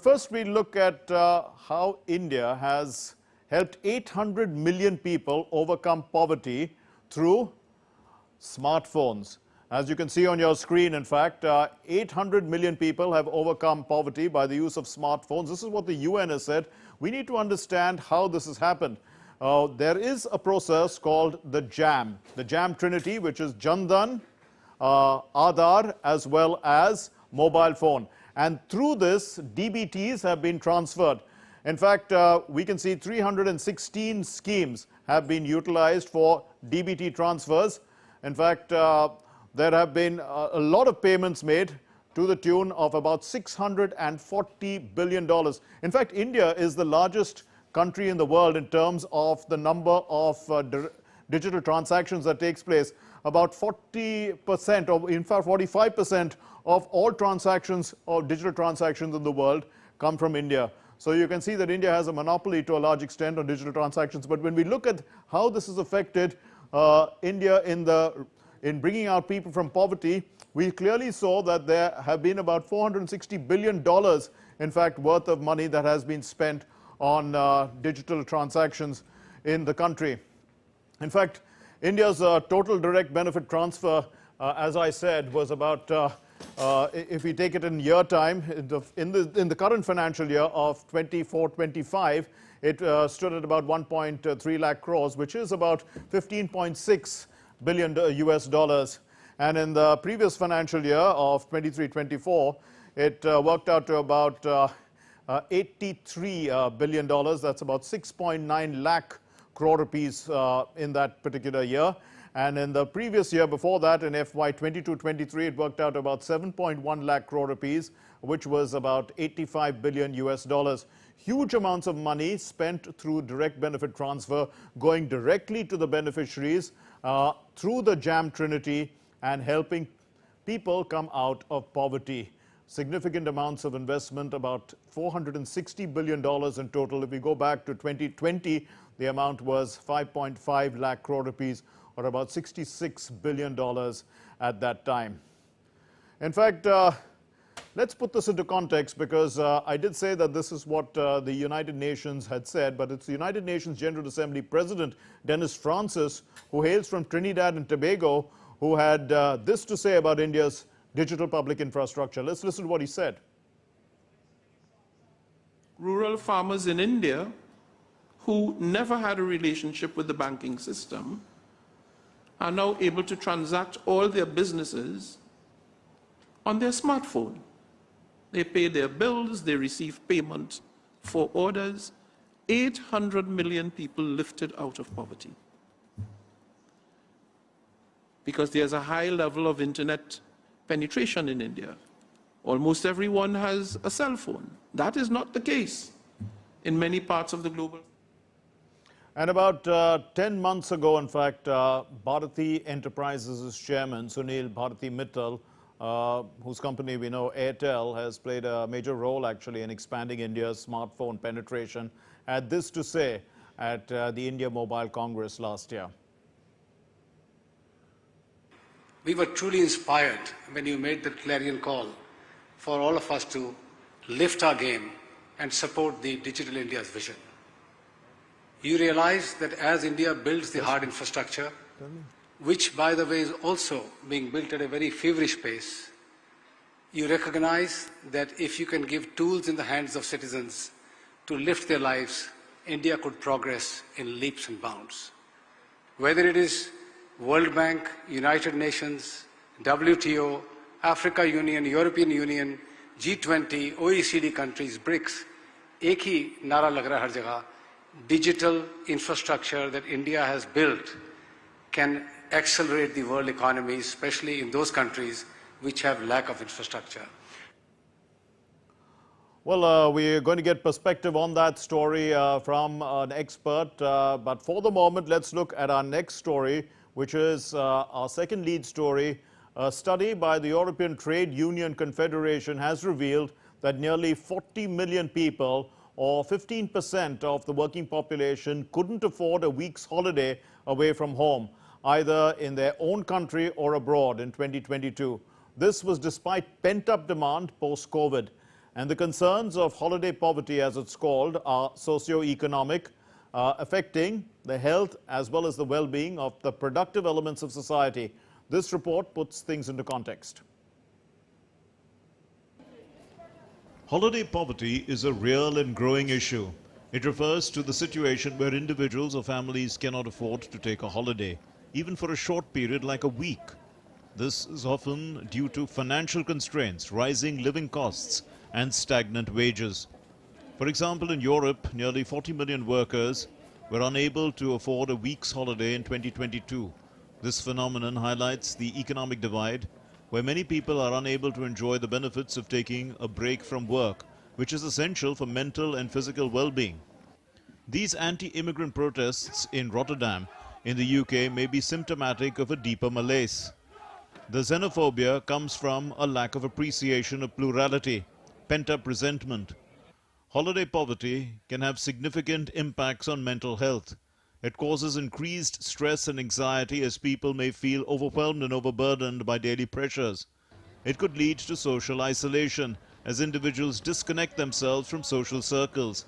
First, we look at how India has helped 800 million people overcome poverty through smartphones. As you can see on your screen, in fact, 800 million people have overcome poverty by the use of smartphones. This is what the UN has said. We need to understand how this has happened. There is a process called the JAM Trinity, which is Jan Dhan, Aadhaar, as well as mobile phone. And through this, DBTs have been transferred. In fact, we can see 316 schemes have been utilized for DBT transfers. In fact, there have been a lot of payments made to the tune of about $640 billion. In fact, India is the largest country in the world in terms of the number of digital transactions that takes place. About 40%, or in fact 45% of all transactions or digital transactions in the world come from India. So you can see that India has a monopoly to a large extent on digital transactions. But when we look at how this has affected India in bringing out people from poverty, we clearly saw that there have been about $460 billion, in fact, worth of money that has been spent on digital transactions in the country. In fact, India's total direct benefit transfer, as I said, was about, if we take it in year time, in the current financial year of 24-25, it stood at about 1.3 lakh crores, which is about 15.6 billion US dollars. And in the previous financial year of 23-24, it worked out to about $83 billion. That's about 6.9 lakh crore rupees in that particular year. And in the previous year before that, in FY 22-23, it worked out about 7.1 lakh crore rupees, which was about 85 billion US dollars. Huge amounts of money spent through direct benefit transfer, going directly to the beneficiaries through the JAM Trinity and helping people come out of poverty. Significant amounts of investment, about $460 billion in total. If we go back to 2020, the amount was 5.5 lakh crore rupees, or about $66 billion at that time. In fact, let's put this into context, because I did say that this is what the United Nations had said, but it's the United Nations General Assembly President Dennis Francis, who hails from Trinidad and Tobago, who had this to say about India's digital public infrastructure. Let's listen to what he said. Rural farmers in India who never had a relationship with the banking system are now able to transact all their businesses on their smartphone. They pay their bills, they receive payment for orders. 800 million people lifted out of poverty. Because there's a high level of internet penetration in India. Almost everyone has a cell phone. That is not the case in many parts of the global. And about 10 months ago, in fact, Bharati Enterprises' chairman, Sunil Bharati Mittal, whose company we know, Airtel, has played a major role actually in expanding India's smartphone penetration, had this to say at the India Mobile Congress last year. We were truly inspired when you made the clarion call for all of us to lift our game and support the Digital India's vision. You realize that as India builds the hard infrastructure, which by the way is also being built at a very feverish pace, you recognize that if you can give tools in the hands of citizens to lift their lives, India could progress in leaps and bounds. Whether it is World Bank, United Nations, WTO, Africa Union, European Union, G20, OECD countries, BRICS, एक ही नारा लग रहा है हर जगह, digital infrastructure that India has built can accelerate the world economy, especially in those countries which have lack of infrastructure. Well, we're going to get perspective on that story from an expert. But for the moment, let's look at our next story, which is our second lead story. A study by the European Trade Union Confederation has revealed that nearly 40 million people, or 15% of the working population, couldn't afford a week's holiday away from home, either in their own country or abroad in 2022. This was despite pent-up demand post-COVID. And the concerns of holiday poverty, as it's called, are socio-economic, affecting the health as well as the well-being of the productive elements of society. This report puts things into context. Holiday poverty is a real and growing issue. It refers to the situation where individuals or families cannot afford to take a holiday, even for a short period like a week. This is often due to financial constraints, rising living costs, and stagnant wages. For example, in Europe, nearly 40 million workers were unable to afford a week's holiday in 2022. This phenomenon highlights the economic divide, where many people are unable to enjoy the benefits of taking a break from work, which is essential for mental and physical well-being. These anti-immigrant protests in Rotterdam, in the UK, may be symptomatic of a deeper malaise. The xenophobia comes from a lack of appreciation of plurality, pent-up resentment. Holiday poverty can have significant impacts on mental health. It causes increased stress and anxiety as people may feel overwhelmed and overburdened by daily pressures. It could lead to social isolation as individuals disconnect themselves from social circles.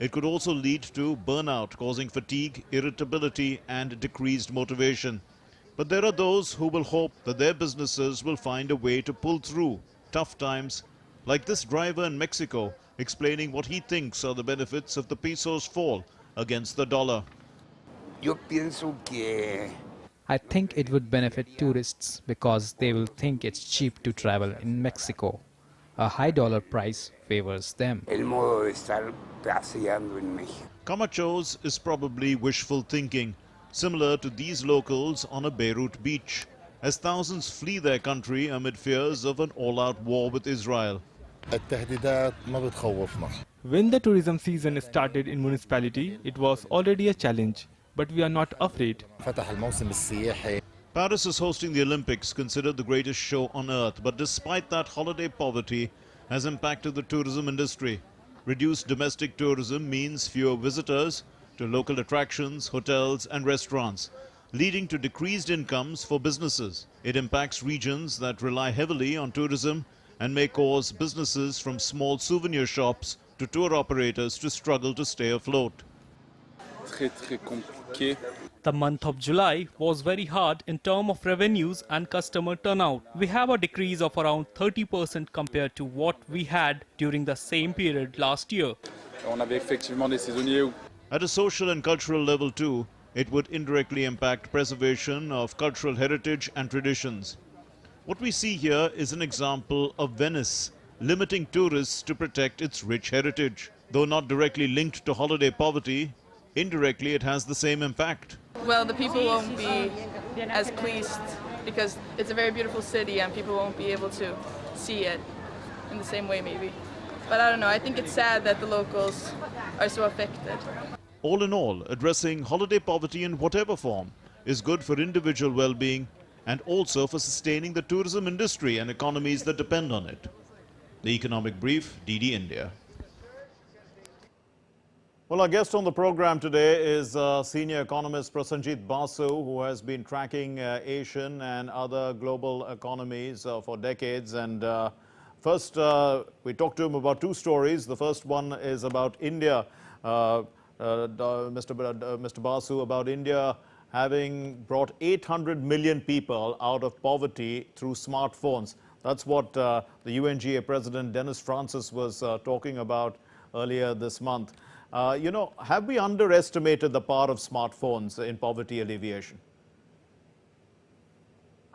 It could also lead to burnout, causing fatigue, irritability, and decreased motivation. But there are those who will hope that their businesses will find a way to pull through tough times, like this driver in Mexico, explaining what he thinks are the benefits of the peso's fall against the dollar. I think it would benefit tourists because they will think it's cheap to travel in Mexico. A high dollar price favors them. Camachos is probably wishful thinking, similar to these locals on a Beirut beach, as thousands flee their country amid fears of an all-out war with Israel. When the tourism season started in municipality, it was already a challenge, but we are not afraid. Paris is hosting the Olympics, considered the greatest show on earth, but despite that, holiday poverty has impacted the tourism industry. Reduced domestic tourism means fewer visitors to local attractions, hotels and restaurants, leading to decreased incomes for businesses. It impacts regions that rely heavily on tourism and may cause businesses from small souvenir shops to tour operators to struggle to stay afloat. The month of July was very hard in terms of revenues and customer turnout. We have a decrease of around 30% compared to what we had during the same period last year. At a social and cultural level too, it would indirectly impact preservation of cultural heritage and traditions. What we see here is an example of Venice limiting tourists to protect its rich heritage. Though not directly linked to holiday poverty, indirectly it has the same impact. Well, the people won't be as pleased because it's a very beautiful city and people won't be able to see it in the same way maybe. But I don't know, I think it's sad that the locals are so affected. All in all, addressing holiday poverty in whatever form is good for individual well-being and also for sustaining the tourism industry and economies that depend on it. The Economic Brief, DD India. Well, our guest on the program today is senior economist Prasanjit Basu, who has been tracking Asian and other global economies for decades. And first, we talked to him about two stories. The first one is about India, Mr. Basu, about India having brought 800 million people out of poverty through smartphones. That's what the UNGA President Dennis Francis was talking about earlier this month. You know, have we underestimated the power of smartphones in poverty alleviation?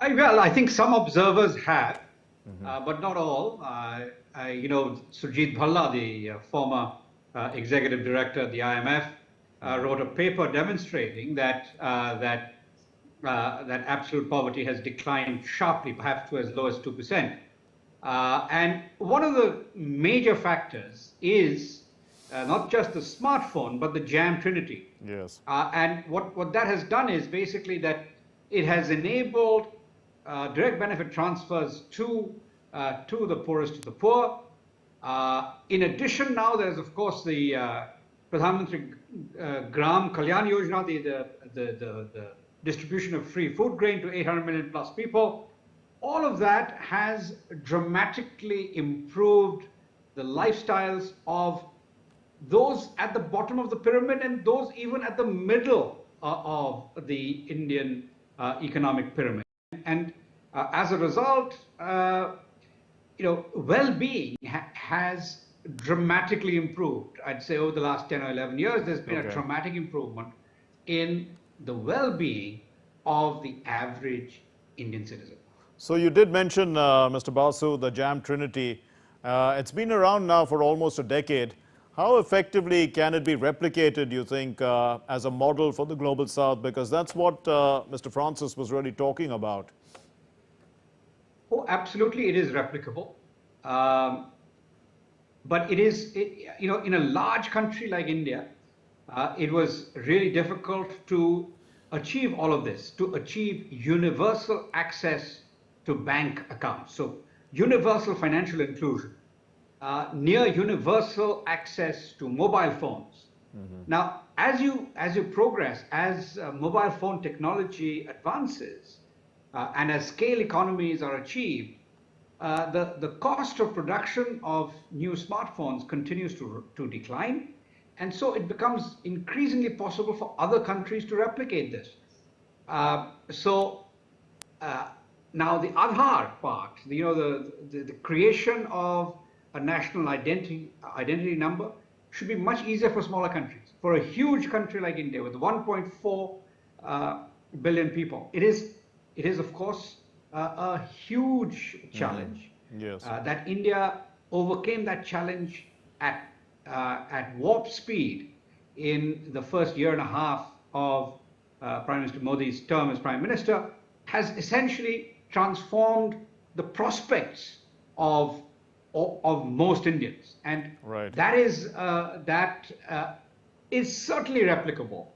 Well, I think some observers have, but not all. You know, Surjit Bhalla, the former executive director of the IMF, wrote a paper demonstrating that that absolute poverty has declined sharply, perhaps to as low as 2%. And one of the major factors is not just the smartphone, but the jam trinity. Yes. And what that has done is basically that it has enabled direct benefit transfers to the poorest of the poor. In addition, now there's of course the Pradhan Mantri Gram Kalyan Yojana, the distribution of free food grain to 800 million plus people. All of that has dramatically improved the lifestyles of those at the bottom of the pyramid and those even at the middle of the Indian economic pyramid. And as a result, well-being has dramatically improved. I'd say over the last 10 or 11 years, there's been a dramatic improvement in the well-being of the average Indian citizen. So you did mention, Mr. Basu, the JAM Trinity. It's been around now for almost a decade. How effectively can it be replicated, you think, as a model for the Global South? Because that's what Mr. Francis was really talking about. Oh, absolutely, it is replicable. But it is, in a large country like India, it was really difficult to achieve all of this, to achieve universal access to bank accounts. So universal financial inclusion, near universal access to mobile phones. Now, as you progress, as mobile phone technology advances, and as scale economies are achieved, the cost of production of new smartphones continues to decline. And so it becomes increasingly possible for other countries to replicate this. Now the Aadhaar part, the creation of a national identity number should be much easier for smaller countries. For a huge country like India with 1.4 billion people, it is of course a huge challenge. Yes. That India overcame that challenge at warp speed in the first year and a half of Prime Minister Modi's term as Prime Minister has essentially transformed the prospects of most Indians, and that is certainly replicable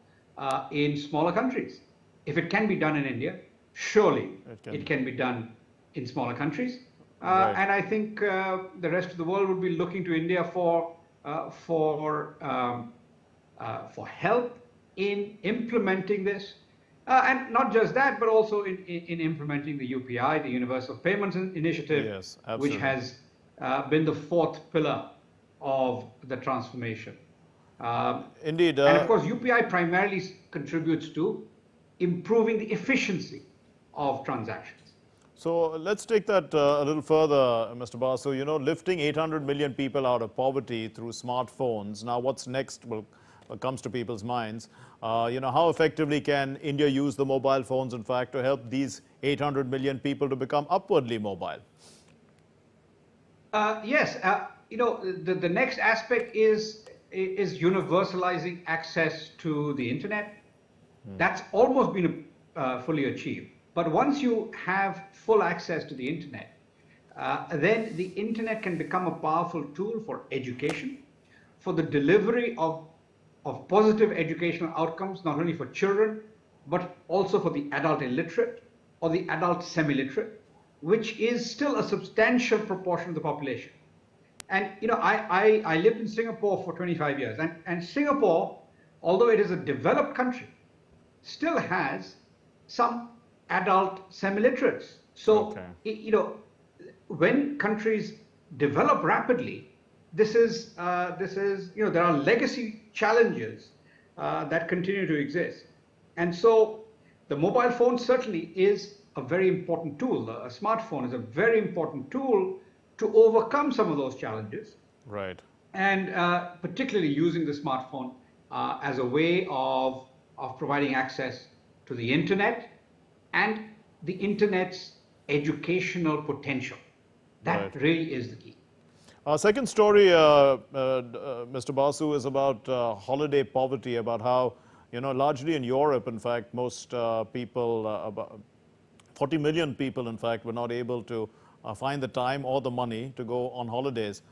in smaller countries. If it can be done in India, surely it can be done in smaller countries. And I think the rest of the world would be looking to India for help in implementing this. And not just that, but also in implementing the UPI, the Universal Payments Initiative, which has been the fourth pillar of the transformation. Indeed. And of course, UPI primarily contributes to improving the efficiency of transactions. So let's take that a little further, Mr. Basu. Lifting 800 million people out of poverty through smartphones. Now, what's next comes to people's minds. How effectively can India use the mobile phones, in fact, to help these 800 million people to become upwardly mobile? Yes. The next aspect is universalizing access to the internet. That's almost been fully achieved. But once you have full access to the internet, then the internet can become a powerful tool for education, for the delivery of positive educational outcomes, not only for children, but also for the adult illiterate or the adult semi-literate, which is still a substantial proportion of the population. And I lived in Singapore for 25 years, and Singapore, although it is a developed country, still has some adult semi-literates. So, when countries develop rapidly, there are legacy challenges that continue to exist. And so the mobile phone certainly is a very important tool. A smartphone is a very important tool to overcome some of those challenges. Right. And particularly using the smartphone as a way of providing access to the internet and the internet's educational potential. That really is the key. Our second story, Mr. Basu, is about holiday poverty, about how, largely in Europe, in fact, most people, about 40 million people, in fact, were not able to find the time or the money to go on holidays.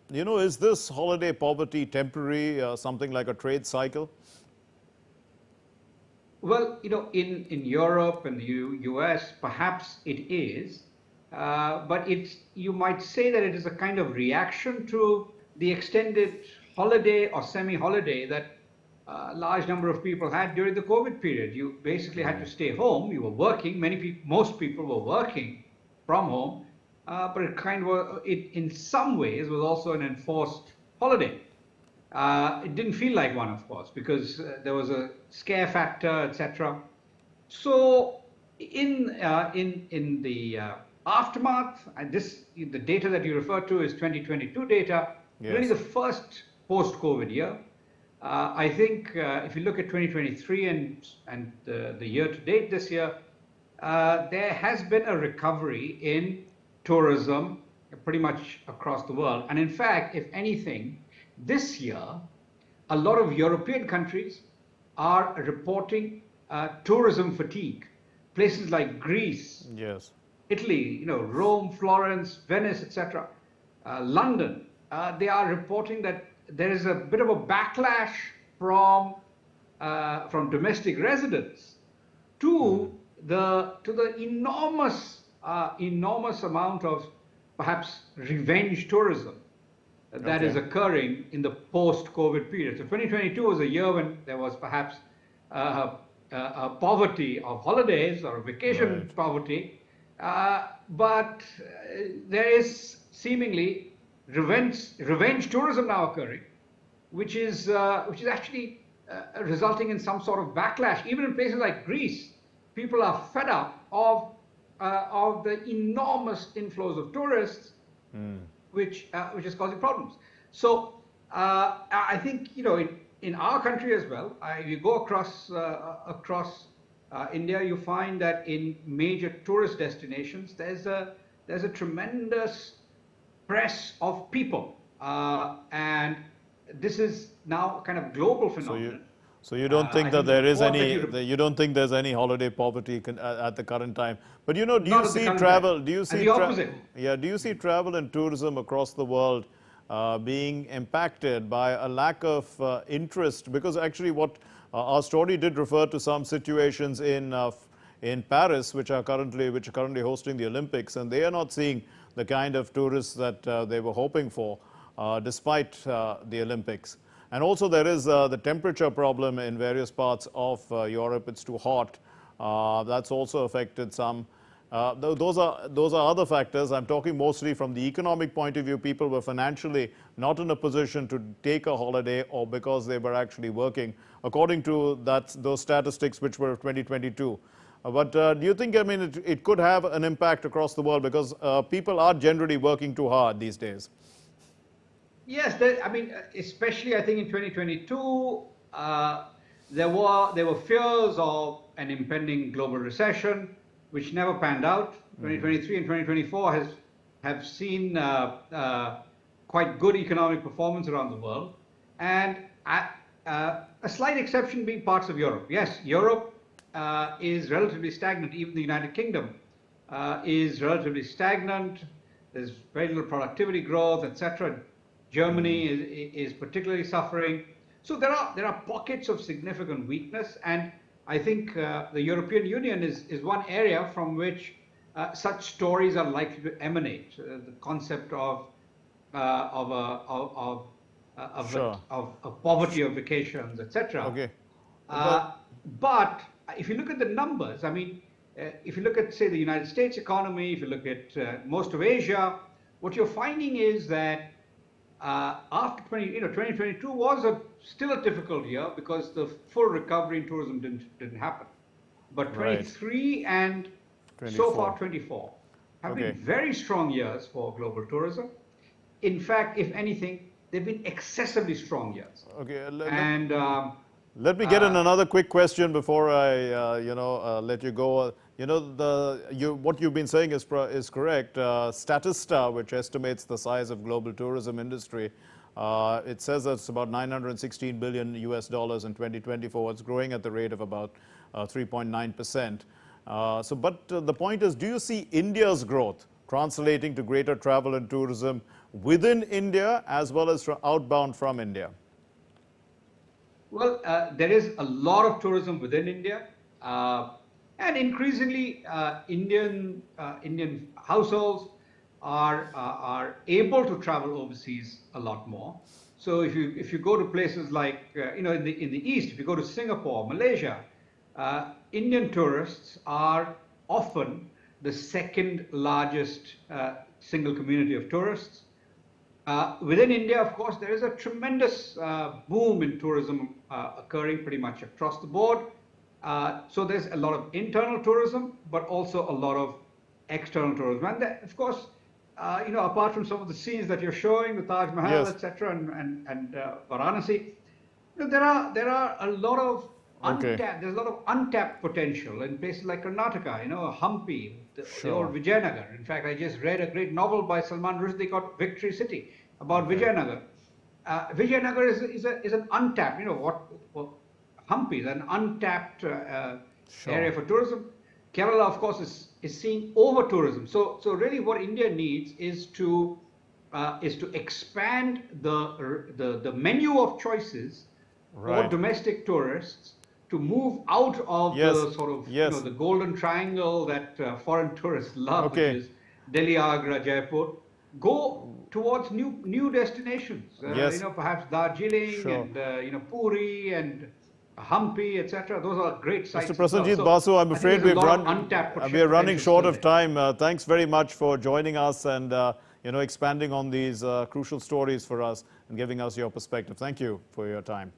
Is this holiday poverty temporary, something like a trade cycle? Well, in Europe and the US, perhaps it is. But you might say that it is a kind of reaction to the extended holiday or semi-holiday that a large number of people had during the COVID period. You basically had to stay home. You were working. Most people were working from home. but it in some ways was also an enforced holiday. It didn't feel like one, of course, because there was a scare factor, etc. So in the aftermath, and the data that you refer to is 2022 data, Yes. really the first post-COVID year. I think if you look at 2023 and the year to date this year, there has been a recovery in tourism pretty much across the world. And in fact, if anything, this year, a lot of European countries are reporting tourism fatigue. Places like Greece, Yes. Italy, Rome, Florence, Venice, etc., London, they are reporting that there is a bit of a backlash from domestic residents to the enormous amount of perhaps revenge tourism that is occurring in the post-COVID period. So 2022 was a year when there was perhaps a poverty of holidays or vacation poverty, but there is seemingly revenge tourism now occurring, which is actually resulting in some sort of backlash. Even in places like Greece, people are fed up of the enormous inflows of tourists, which is causing problems. So I think in our country as well, you go across India, you find that in major tourist destinations, there's a tremendous press of people, and this is now a kind of global phenomenon. So you don't think that there is you don't think there's any holiday poverty at the current time. But do you see travel? Do you see do you see travel and tourism across the world being impacted by a lack of interest? Because actually, what our story did refer to some situations in Paris, which are currently hosting the Olympics, and they are not seeing the kind of tourists that they were hoping for, despite the Olympics. And also there is the temperature problem in various parts of Europe. It's too hot. That's also affected some. Those are other factors. I'm talking mostly from the economic point of view. People were financially not in a position to take a holiday, or because they were actually working, according to those statistics which were 2022. But do you think, it could have an impact across the world, because people are generally working too hard these days? Yes, especially I think in 2022, there were fears of an impending global recession, which never panned out. 2023 and 2024 have seen quite good economic performance around the world, and a slight exception being parts of Europe. Yes, Europe is relatively stagnant. Even the United Kingdom is relatively stagnant. There's very little productivity growth, etc. Germany is particularly suffering. So there are pockets of significant weakness, and I think the European Union is one area from which such stories are likely to emanate. The concept of poverty of vacations, etc. Okay. But if you look at the numbers, if you look at, say, the United States economy, if you look at most of Asia, what you're finding is that after 2022 was still a difficult year, because the full recovery in tourism didn't happen. But 23 and 24. So far 24 have been very strong years for global tourism. In fact, if anything, they've been excessively strong years. Okay. Let me get in another quick question before I let you go. What you've been saying is correct. Statista, which estimates the size of global tourism industry, it says that it's about $916 billion US in 2024. It's growing at the rate of about 3.9%. But the point is, do you see India's growth translating to greater travel and tourism within India as well as outbound from India? Well, there is a lot of tourism within India, and increasingly Indian households are able to travel overseas a lot more. So if you go to places like in the East, if you go to Singapore, Malaysia, Indian tourists are often the second largest single community of tourists. Within India, of course, there is a tremendous boom in tourism occurring pretty much across the board. So there's a lot of internal tourism, but also a lot of external tourism. And of course, apart from some of the scenes that you're showing, the Taj Mahal, Yes. etc., and Varanasi, there are a lot of there's a lot of untapped potential in places like Karnataka, Hampi, the old Vijayanagar. In fact, I just read a great novel by Salman Rushdie called Victory City about Vijayanagar. Vijayanagar is an untapped, Hampi is an untapped area for tourism. Kerala, of course, is seeing over tourism. So really, what India needs is to expand the menu of choices for domestic tourists to move out of the sort of the golden triangle that foreign tourists love, which is Delhi, Agra, Jaipur. Go towards new destinations. Perhaps Darjeeling and Puri and Hampi, etc. Those are great sites. Mr. Prasanjit Basu, I'm afraid we are running short of time. Thanks very much for joining us and expanding on these crucial stories for us and giving us your perspective. Thank you for your time.